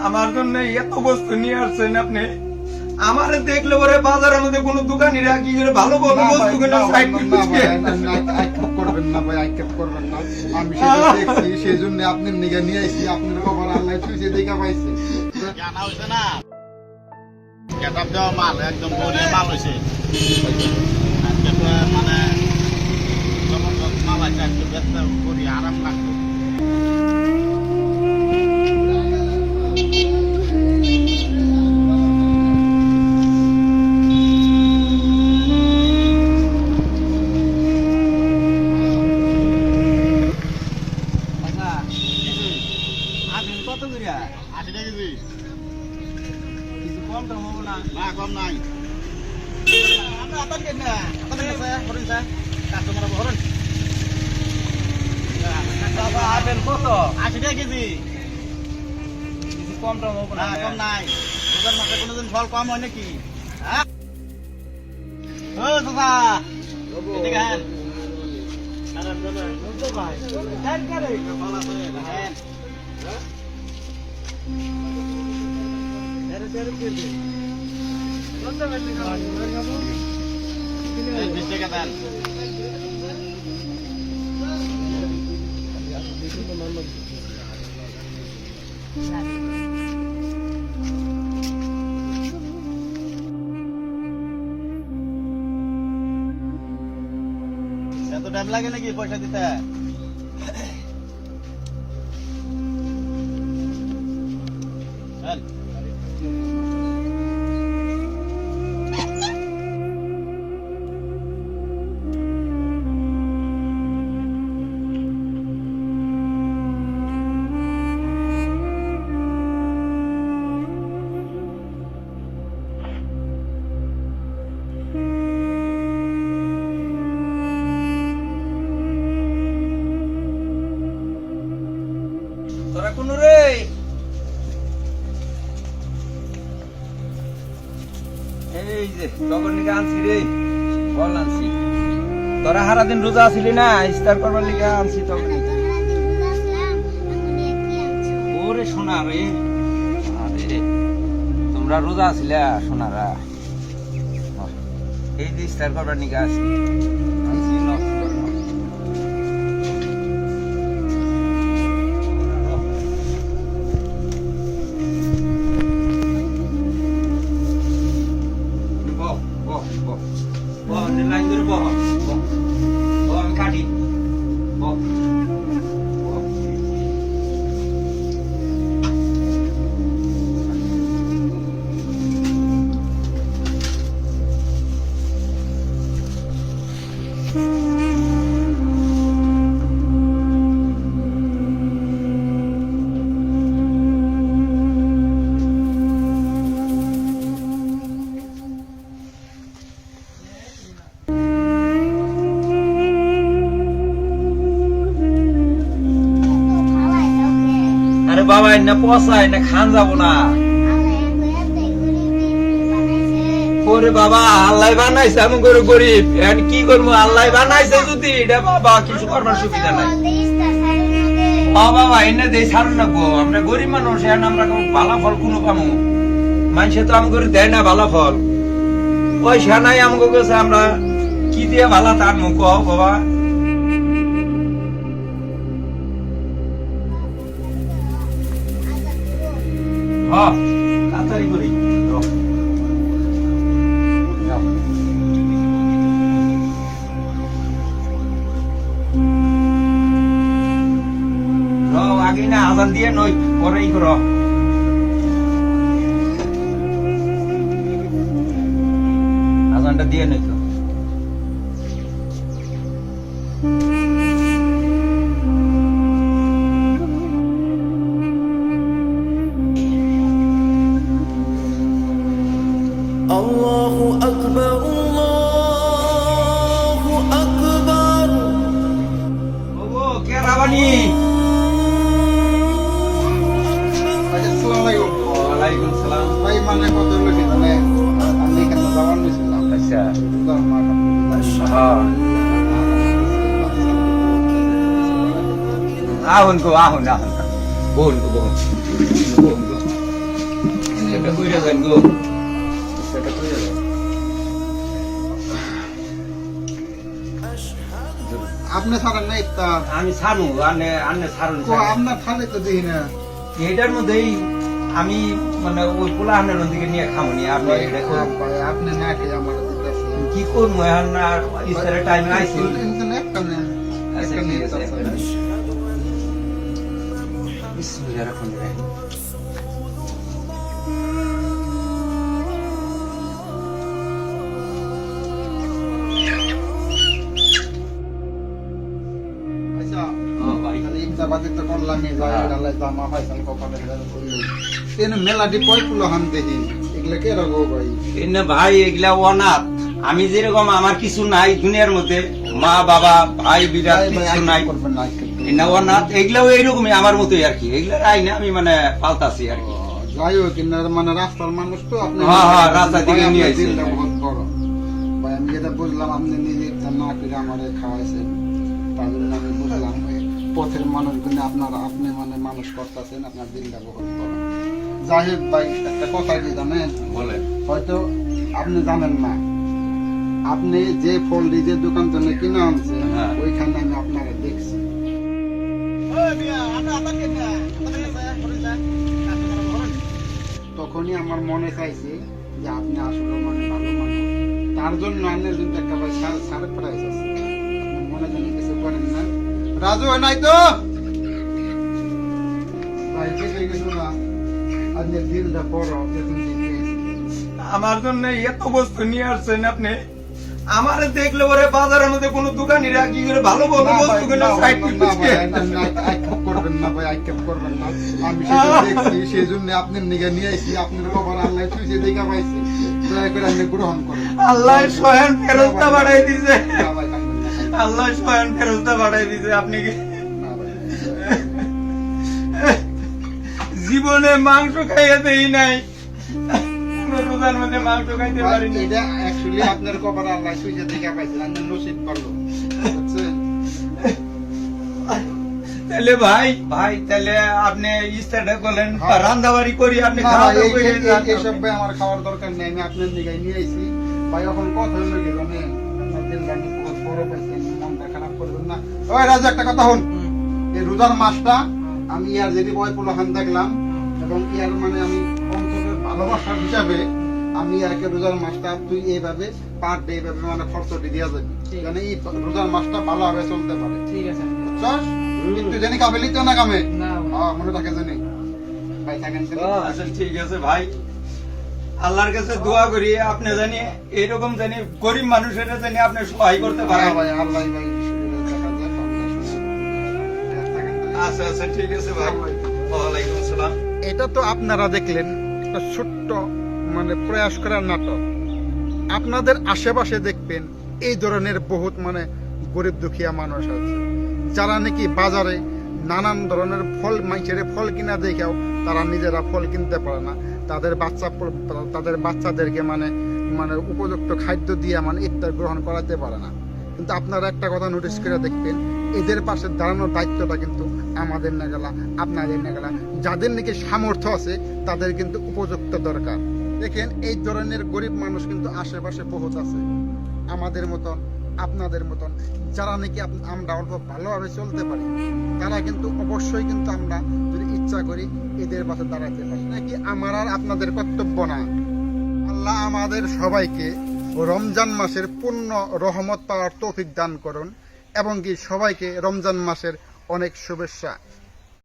আমার জন্য এত বস্তু নিয়ে আসছেন আপনি। আমারে দেখলে পরে বাজারের মধ্যে কোনো দোকানিরা কি করে ভালো ভালো বস্তু কিনে সাইড করবেন না ভাই, আক্ষেপ করবেন না। আমি সেটা দেখছি, সেই জন্য আপনার নিগে নিয়ে আইছি। আপনার খবর আল্লাহ চুষে দেখা পাইছে। জানা হয়েছে না কেটাপ দেওয়া মাল একদম বলিয়ে মাল হয়েছে আজকে তো মানে জবরদস্ত মাল আছে আজকে ব্যস্ত করি আরাম লাগবে কত করিয়া 80 টাকা কেজি কিছু কম টম হবো না? না কম নাই আমরা আবার কেন আপনাদের কাছে করেন স্যার কাস্টমার বহরেন বাবা আপেল কত? 80 টাকা কেজি কিছু কম টম হবো না না? কম নাই রোজার মাসে কোনোদিন ফল কম হয় নাকি হ্যাঁ ও দাদা এদিকে আহেন ভাই ফল আছে আহেন এই 20 টাকা দেন এত টাইম লাগে নাকি পয়সা দিতে হ্যাঁ তোরা কোন রে? এই যে টগর নিকে আনছি রে, বল আনছি। তোরা সারাদিন রোজা আছিলি না, ইফতার করবার লিগে আনছি টগর নিকে। ওরে সোনা রে, আরে তোমরা রোজা আছিলা সোনারা, এই যে ইফতার করবার নিকে আছি আনছি নষ্ট করো না। লাইন ধরে বহ, আমি কাটি বহ। আরে বাবা না পচাই না খান যাবো না। ওরে বাবা আল্লাহ বানাইছে, আমি করে গরিব এখন কি করবো, আল্লাহ বানাইছে যদি এটা বাবা কিছু করবার সুবিধা নাই। ও বাবা এনে দেই ছাড়ুন না গো, আমরা গরিব মানুষ, এখন আমরা ভালো ফল কোনো পামু? মানুষে তো আমাকে দেয় না ভালো ফল, পয়সা নাই আমাকে কাছে, আমরা কি দিয়ে ভালো তার মুখ বাবা। তাড়াতাড়ি করি আগে না আজান দিয়ে নই পরেই কর। আজানটা দিয়ে নই তো Allahu Akbar, Allahu Akbar. ওগো কে রাবানি? আসসালামু আলাইকুম। ওয়ালাইকুম সালাম। ভাই মানে কত হলো সেখানে? আমি এখানে যাওয়ার নিয়েছিলাম। আচ্ছা হ্যাঁ। আহুন গো আহুন আহুন, বলুন গো বলুন বলুন গো। একটা কইরা যান গো, একটা কইরা যান। আপনি ছাড়েন না ইফতার আমি ছাড়ু, আনে ছাড়ুন। তো আপনার থালে তো দেখি না এটার মধ্যেই আমি মানে ওই পোলাহানের দিকে নিয়ে খামনি। আপনি এটা করুন। ভাই আপনি না খেয়ে আমার দিতেছেন কি করবো এখন? আর ইফতারের টাইমে আইছি। একটা নেন আচ্ছা, একটা ঠিক নিয়ে আছে, যাচ্ছেন। একটা নেন। বিসমিল্লাহির রহমানির রহিম। আচ্ছা ভাই তাহলে ইফতার বাদে তো করলামই যাই আল্লাহ জামা ফাইসাল কপালে করলো তেন মেলাটি পয়পুলো হান দেখি এগুলা কে রাখবো ভাই এনে ভাই এগুলা অনাথ। আমি যেরকম আমার কিছু নাই দুনিয়ার মধ্যে, মা বাবা ভাই বিরাট ভাই কিছু আইকেট নাই, করবেন না আইকেট করবেন। এনে অনাথ। এগুলাও এইরকমই আমার মতোই আর কি। এগুলার আইনে আমি মানে পাল্টাছি আর কি। যাই হোক কিনার মানে রাস্তার মানুষ তো আপনি হ্যাঁ, হ্যাঁ, রাস্তা থেকে ভাই, নিয়ে আপনার আইছি। দিলটা বহুত বড়। ভাই আমি যেটা বুঝলাম আপনি নিজে ইফতার না করে আমারে খাওয়াইছেন, তার জন্য আমি বুঝলাম এই পথের মানুষগুলো আপনি মানে মানুষ করতেছেন, আপনার দিলটা বহুত বড়। যাই হোক ভাই একটা কথা কি জানেন, বলে হয়তো আপনি জানেন না, আপনি যে ফলটি যে দোকান থেকে কিনে আনছেন হ্যাঁ। ওইখানে আমি আপনারা দেখছি। তখনই আমার মনে চাইছে যে আপনি আসলে মানে ভালো মানুষ, তার জন্য আপনার জন্য একটা ভাই সারপ্রাইজ আছে। আপনি মনে জানি কিছু করেন না। রাজু হয় নাই তো ভাই দেখে গেছো না, আপনার দিলটা বড় দেখুন আমার জন্য এত বস্তু নিয়ে আসছেন আপনি। আমারে দেখলে ওরে বাজারের মধ্যে কোনো দোকানিরা কি করে ভালো ভালো বস্তু কিনে সাইড করবেন না ভাই, আক্ষেপ করবেন না। আমি সেটা দেখছি, সেই জন্য আপনার নিগে নিয়ে আইছি, আপনার খবর আল্লাহ চুইছে দেখা পাইছি, দয়া করে আপনি গ্রহণ করেন। আল্লাহ স্বয়ং ফেরস্তা বাড়াই দিছে, না ভাই, কাঁদবেন না, আল্লাহ স্বয়ং ফেরস্তা বাড়াই দিছে। আপনি কি না ভাই। জীবনে মাংস খাইয়ে দেই নাই, রোজার মধ্যে মাংস খাইতে ভাই, পারিনি। এটা actually আপনার খবর আল্লাহ চুইছে দেখা পাইছে, আপনার নসিব করলো, বুঝছেন? তাহলে ভাই তাহলে আপনি ইস্তাটা করলেন, হ্যাঁ। রান্দাবাড়ি করি আপনি না খাওয়া ভাই, দাওয়া করে যান। এইসব ভাই আমার খাওয়ার দরকার নেই, আমি আপনার নিগায় নিয়ে আইছি। ভাই এখন কথা হলো কি জানেন, আপনার দিলটা আমি বহুত বড় পাইছি, মনটা খারাপ করবেন না। ওই রাজু একটা কথা হন, এই রোজার মাসটা আমি ইয়ার যদি বয় পোলাখান দেখলাম এবং ইয়ার মানে আমি অন্তরের ভালোবাসার হিসাবে আমি ইয়াকে রোজার মাসটা তুই এইভাবে পার ডে এইভাবে মানে খরচটি দিয়া যাবি, মানে এই রোজার মাসটা ভালোভাবে চলতে পারে। ঠিক আছে বুঝছস? কিন্তু জানি কামে লিখতে না কামে, না হ্যাঁ মনে থাকে জানি ভাই থাকেন আচ্ছা ঠিক আছে ভাই, আল্লাহর কাছে দোয়া করি আপনি জানি এরকম জানি গরিব মানুষের জানি আপনি সহায় করতে পারেন। ভাই আল্লাহ ভাই দেখা যায় থাকেন। আচ্ছা আচ্ছা ঠিক আছে ভাই, ওয়ালাইকুম আসসালাম। এটা তো আপনারা দেখলেন একটা ছোট্ট মানে প্রয়াস করার নাটক। আপনাদের আশেপাশে দেখবেন এই ধরনের বহুত মানে গরিব দুঃখিয়া মানুষ আছে, যারা নাকি বাজারে নানান ধরনের ফল মানুষের ফল কিনা দেখেও তারা নিজেরা ফল কিনতে পারে না, তাদের বাচ্চাদেরকে মানে মানে উপযুক্ত খাদ্য দিয়ে মানে ইফতার গ্রহণ করাতে পারে না। কিন্তু আপনারা একটা কথা নোটিস করে দেখবেন, এদের পাশে দাঁড়ানোর দায়িত্বটা কিন্তু আমাদের না গেলা, আপনাদের না গেলা, যাদের নাকি সামর্থ্য আছে তাদের কিন্তু উপযুক্ত দরকার। দেখেন এই ধরনের গরিব মানুষ কিন্তু আশেপাশে বহুত আছে, আমাদের মতন আপনাদের মতন, যারা নাকি আমরা অল্প ভালোভাবে চলতে পারি, তারা কিন্তু অবশ্যই কিন্তু আমরা যদি ইচ্ছা করি এদের পাশে দাঁড়াতে পারি। নাকি আমার আর আপনাদের কর্তব্য না। আল্লাহ আমাদের সবাইকে রমজান মাসের পূর্ণ রহমত পাওয়ার তৌফিক দান করুন এবং কি সবাইকে রমজান মাসের অনেক শুভেচ্ছা।